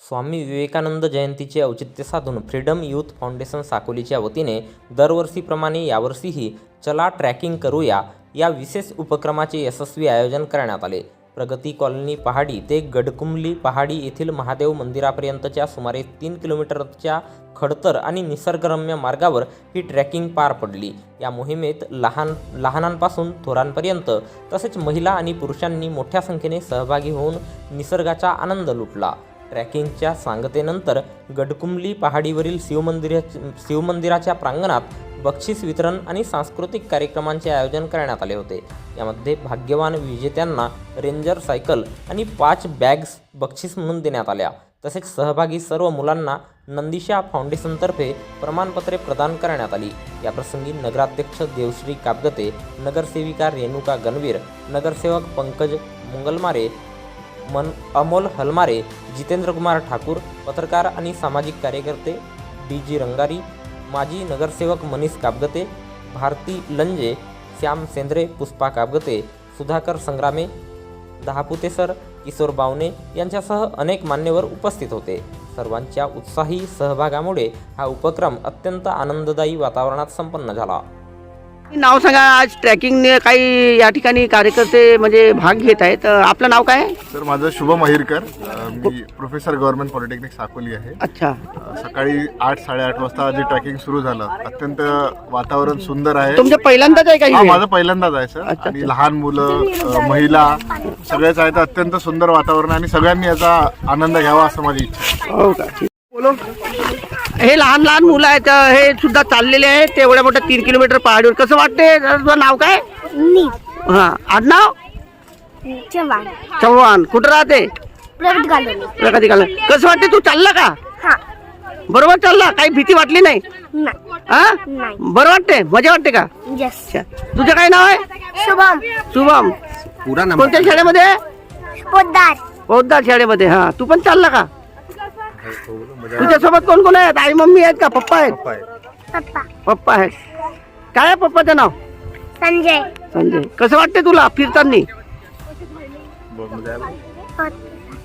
स्वामी विवेकानंद जयंतीचे औचित्य साधून फ्रीडम युथ फाउंडेशन साकोलीच्या वतीने दरवर्षीप्रमाणे यावर्षीही चला ट्रॅकिंग करूया या विशेष उपक्रमाचे यशस्वी आयोजन करण्यात आले. प्रगती कॉलनी पहाडी ते गडकुंबली पहाडी येथील महादेव मंदिरापर्यंतच्या सुमारे 3 किलोमीटरच्या खडतर आणि निसर्गरम्य मार्गावर ही ट्रॅकिंग पार पडली. या मोहिमेत लहानांपासून थोरांपर्यंत तसेच महिला आणि पुरुषांनी मोठ्या संख्येने सहभागी होऊन निसर्गाचा आनंद लुटला. ट्रॅकिंगच्या सांगतेनंतर गडकुंबली पहाडीवरील शिवमंदिराच्या प्रांगणात बक्षीस वितरण आणि सांस्कृतिक कार्यक्रमांचे आयोजन करण्यात आले होते. यामध्ये भाग्यवान विजेत्यांना रेंजर सायकल आणि 5 बॅग्स बक्षीस म्हणून देण्यात आल्या. तसेच सहभागी सर्व मुलांना नंदिशा फाउंडेशनतर्फे प्रमाणपत्रे प्रदान करण्यात आली. याप्रसंगी नगराध्यक्ष देवश्री कापगते, नगरसेविका रेणुका गणवीर, नगरसेवक पंकज मुंगलमारे, अमोल हलमारे, जितेंद्रकुमार ठाकूर, पत्रकार आणि सामाजिक कार्यकर्ते DG रंगारी, माजी नगरसेवक मनीष कापगते, भारती लंजे, श्याम सेंद्रे, पुष्पा कापगते, सुधाकर संग्रामे, दहापुते सर, किशोर बावणे यांच्यासह अनेक मान्यवर उपस्थित होते. सर्वांच्या उत्साही सहभागामुळे हा उपक्रम अत्यंत आनंददायी वातावरणात संपन्न झाला. नाव सांगा. आज ट्रॅकिंगने काही या ठिकाणी कार्यकर्ते म्हणजे भाग घेत आहेत. आपलं नाव काय? सर, माझं शुभम अहिरकर. मी प्रोफेसर गव्हर्नमेंट पॉलिटेक्निक साकोली आहे. अच्छा. सकाळी 8-8:30 वाजता जे ट्रॅकिंग सुरू झालं, अत्यंत वातावरण सुंदर आहे. तुमचं पहिल्यांदाच आहे का? माझं पहिल्यांदाच आहे सर. आणि लहान मुलं, महिला सगळेच आहेत. अत्यंत सुंदर वातावरण आणि सगळ्यांनी याचा आनंद घ्यावा असं माझी इच्छा. हो का? बोलो. हे लहान लहान मुलं आहेत, हे सुद्धा चाललेले आहेत ते एवढ्या मोठ्या 3 किलोमीटर पहाडीवर. कसं वाटते? तुझं नाव काय? हा. आडनाव? चव्हाण. कुठं राहते? प्रगती कॉलनी. कसं वाटते? तू चालला का? बरोबर चालला? काही भीती वाटली नाही? हा. बरं वाटते? मजा वाटते का? तुझं काय नाव आहे? शुभम. कोणत्या शाळेमध्ये? पोद्दार शाळेमध्ये. हा. तू पण चालला का? तुझ्यासोबत कोण कोण आहेत? आई मम्मी आहेत का? पप्पा आहेत? पप्पा आहेत. काय आहे पप्पाचं नाव? संजय. कसं वाटते तुला फिरताना?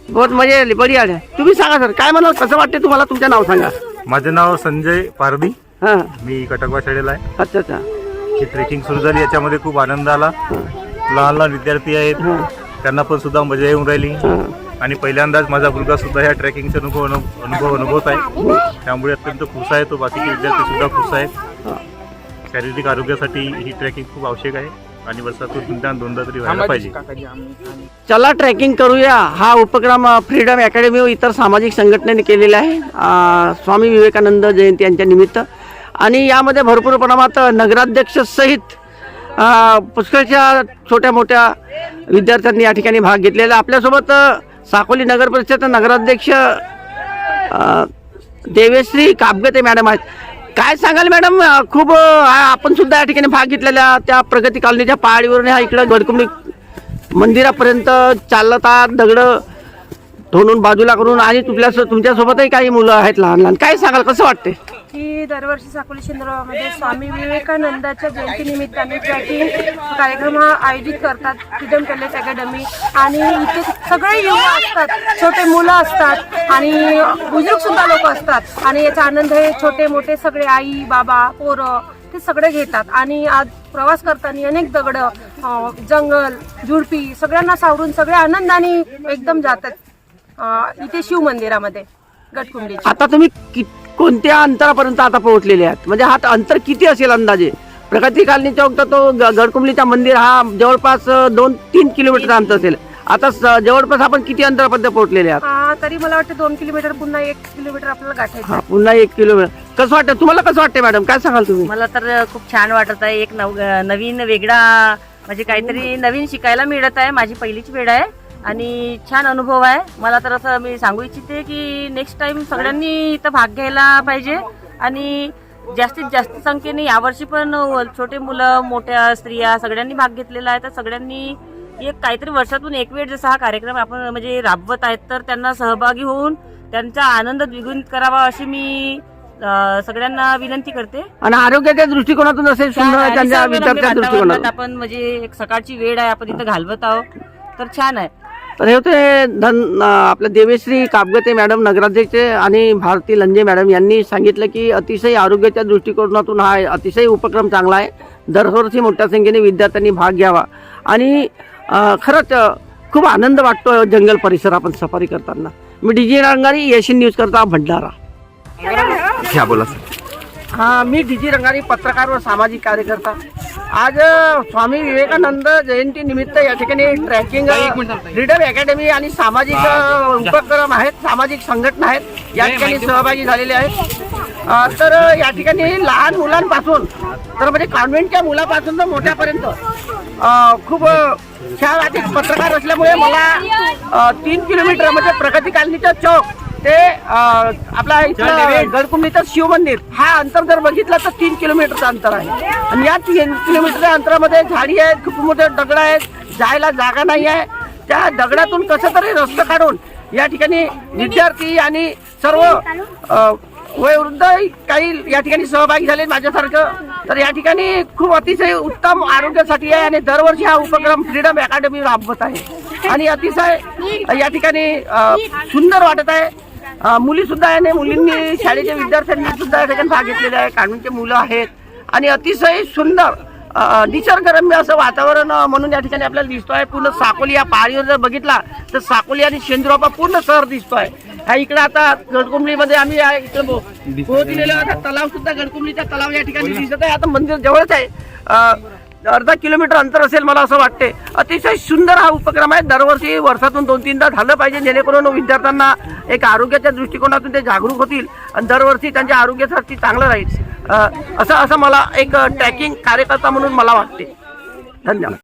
बहुत मजा आली. बढिया आहे. तुम्ही सांगा सर, काय म्हणाल? कसं वाटते तुम्हाला? तुमचं नाव सांगा. माझं नाव संजय पारदी. हा. मी कटकवा शाळेला आहे. अच्छा अच्छा. ही ट्रेकिंग सुरू झाली, याच्यामध्ये खूप आनंद आला. लहान लहान विद्यार्थी आहेत, त्यांना पण सुद्धा मजा येऊन राहिली. आणि पहिल्यांदाच माझा मुलगा सुद्धा ह्या ट्रेकिंगचा अनुभवत आहे. त्यामुळे अत्यंत खुश आहे तो. बाकीचे विद्यार्थी सुद्धा खुश आहेत. शारीरिक आरोग्यासाठी ही ट्रेकिंग खूप आवश्यक आहे आणि वर्षातून निदान 2दा तरी व्हायला पाहिजे. चला ट्रेकिंग करूया हा उपक्रम फ्रीडम अकॅडमी व इतर सामाजिक संघटनेने केलेला आहे स्वामी विवेकानंद जयंती यांच्या निमित्त. आणि यामध्ये भरपूर प्रमाणात नगराध्यक्ष सहित पुष्कळशा छोट्या मोठ्या विद्यार्थ्यांनी या ठिकाणी भाग घेतलेला. आपल्यासोबत साकोली नगर परिषद नगराध्यक्ष देवश्री कापगते मॅडम आहेत. काय सांगाल मॅडम? खूप आपण सुद्धा या ठिकाणी भाग घेतलेल्या त्या प्रगती कॉलनीच्या पहाडीवरून हा इकडं गडकुंबली मंदिरापर्यंत चालतात, दगडं धोणून बाजूला करून. आणि तुमच्यासोबतही काही मुलं आहेत लहान लहान. काय सांगाल? कसं वाटते? की दरवर्षी साकोली शहरामध्ये स्वामी विवेकानंदाच्या जयंतीनिमित्ताने ट्रॅकिंग कार्यक्रम आयोजित करतात फ्रीडम कॉलेज अकॅडमी. आणि इथे सगळे युवा असतात, छोटे मुलं असतात आणि बुजुर्ग सुद्धा लोक असतात. आणि याचा आनंद हे छोटे मोठे सगळे आई बाबा पोरं ते सगळे घेतात. आणि आज प्रवास करताना अनेक दगडं, जंगल, झुडपी सगळ्यांना सावरून सगळे आनंदाने एकदम जातात इथे शिव मंदिरामध्ये गडकुंबली. आता तुम्ही कोणत्या अंतरापर्यंत आता पोहोचलेले आहात? म्हणजे हा अंतर किती असेल अंदाजे? प्रगती कॉलनी चौक तर तो गडकुंबलीचा मंदिर हा जवळपास 2-3 किलोमीटरचा अंतर असेल. आता जवळपास आपण किती अंतरापर्यंत पोहोचलेले आहात? तरी मला वाटतं 2 किलोमीटर, पुन्हा 1 किलोमीटर आपल्याला गाठायचं. पुन्हा 1 किलोमीटर. कसं वाटतं तुम्हाला? कसं वाटतं मॅडम? काय सांगाल तुम्ही? मला तर खूप छान वाटत आहे. एक नवीन वेगळा म्हणजे काहीतरी नवीन शिकायला मिळत आहे. माझी पहिलीच वेळ आहे आणि छान अनुभव आहे. मला तर असं मी सांगू इच्छिते की नेक्स्ट टाइम सगळ्यांनी इथं भाग घ्यायला पाहिजे. आणि जास्तीत जास्त संख्येने यावर्षी पण छोटे मुलं, मोठ्या स्त्रिया सगळ्यांनी भाग घेतलेला आहे. तर सगळ्यांनी एक काहीतरी वर्षातून एक वेळ जसा हा कार्यक्रम आपण म्हणजे राबवत आहेत तर त्यांना सहभागी होऊन त्यांचा आनंद द्विगुणित करावा अशी मी सगळ्यांना विनंती करते. आणि आरोग्याच्या दृष्टिकोनातून असेल त्यांच्या विद्यार्थ्यांच्या दृष्टिकोनातून आपण म्हणजे एक सकाळची वेळ आहे, आपण इथं घालवत आहोत तर छान आहे. तर हे होते आपल्या देवेश्री कापगते मॅडम नगराध्यक्षे आणि भारती लंजे मॅडम यांनी सांगितलं की अतिशय आरोग्याच्या दृष्टिकोनातून हा अतिशय उपक्रम चांगला आहे. दरवर्षी मोठ्या संख्येने विद्यार्थ्यांनी भाग घ्यावा आणि खरंच खूप आनंद वाटतो जंगल परिसर आपण सफारी करताना. मी D G Rangari Asian news करता भंडारा. क्या बोला हाँ, मी डी जी रंगारी पत्रकार व सामाजिक कार्यकर्ता. आज स्वामी विवेकानंद जयंती निमित्त या ठिकाणी ट्रॅकिंग फ्रीडम अकॅडमी आणि सामाजिक उपक्रम आहेत, सामाजिक संघटना आहेत या ठिकाणी सहभागी झालेले आहेत. तर या ठिकाणी लहान मुलांपासून तर म्हणजे कॉन्व्हेंटच्या मुलापासून तर मोठ्यापर्यंत खूप छान वाटते. पत्रकार असल्यामुळे मला 3 किलोमीटर म्हणजे प्रगतीकालनीचा चौक ते आपला इथलं गडकुंडीचं शिव मंदिर हा अंतर जर बघितलं तर 3 किलोमीटरचं अंतर आहे. आणि या 3 किलोमीटरच्या अंतरामध्ये झाडी आहेत, खूप मोठे दगड आहेत, जायला जागा नाही आहे. त्या दगडातून कसं तरी रस्ता काढून या ठिकाणी विद्यार्थी आणि सर्व वयोवृद्ध काही या ठिकाणी सहभागी झाले माझ्यासारखं. तर या ठिकाणी खूप अतिशय उत्तम आरोग्यासाठी आहे आणि दरवर्षी हा उपक्रम फ्रीडम अकॅडमी राबवत आहे आणि अतिशय या ठिकाणी सुंदर वाटत आहे. मुली सुद्धा आहे आणि मुलींनी शाळेच्या विद्यार्थ्यांनी सुद्धा या ठिकाणी भाग घेतलेला आहे. काढूनचे मुलं आहेत आणि अतिशय सुंदर निसर्गरम्य असं वातावरण म्हणून या ठिकाणी आपल्याला दिसतो आहे. पूर्ण साकोली या पहाडीवर जर बघितला तर साकोली आणि शेंद्रोपा पूर्ण शहर दिसतो आहे. ह्या इकडे आता गडकुंबलीमध्ये आम्ही इकडे पोहोचलेलो आता तलाव सुद्धा गडकुंबलीचा तलाव या ठिकाणी दिसत आहे. आता मंदिर जवळच आहे, अर्धा किलोमीटर अंतर असेल मला असं वाटते. अतिशय सुंदर हा उपक्रम आहे. दरवर्षी वर्षातून 2-3दा झालं पाहिजे जेणेकरून विद्यार्थ्यांना एक आरोग्याच्या दृष्टिकोनातून ते जागरूक होतील आणि दरवर्षी त्यांच्या आरोग्यासाठी चांगलं राहील असं मला एक ट्रॅकिंग कार्यकर्ता म्हणून मला वाटते. धन्यवाद.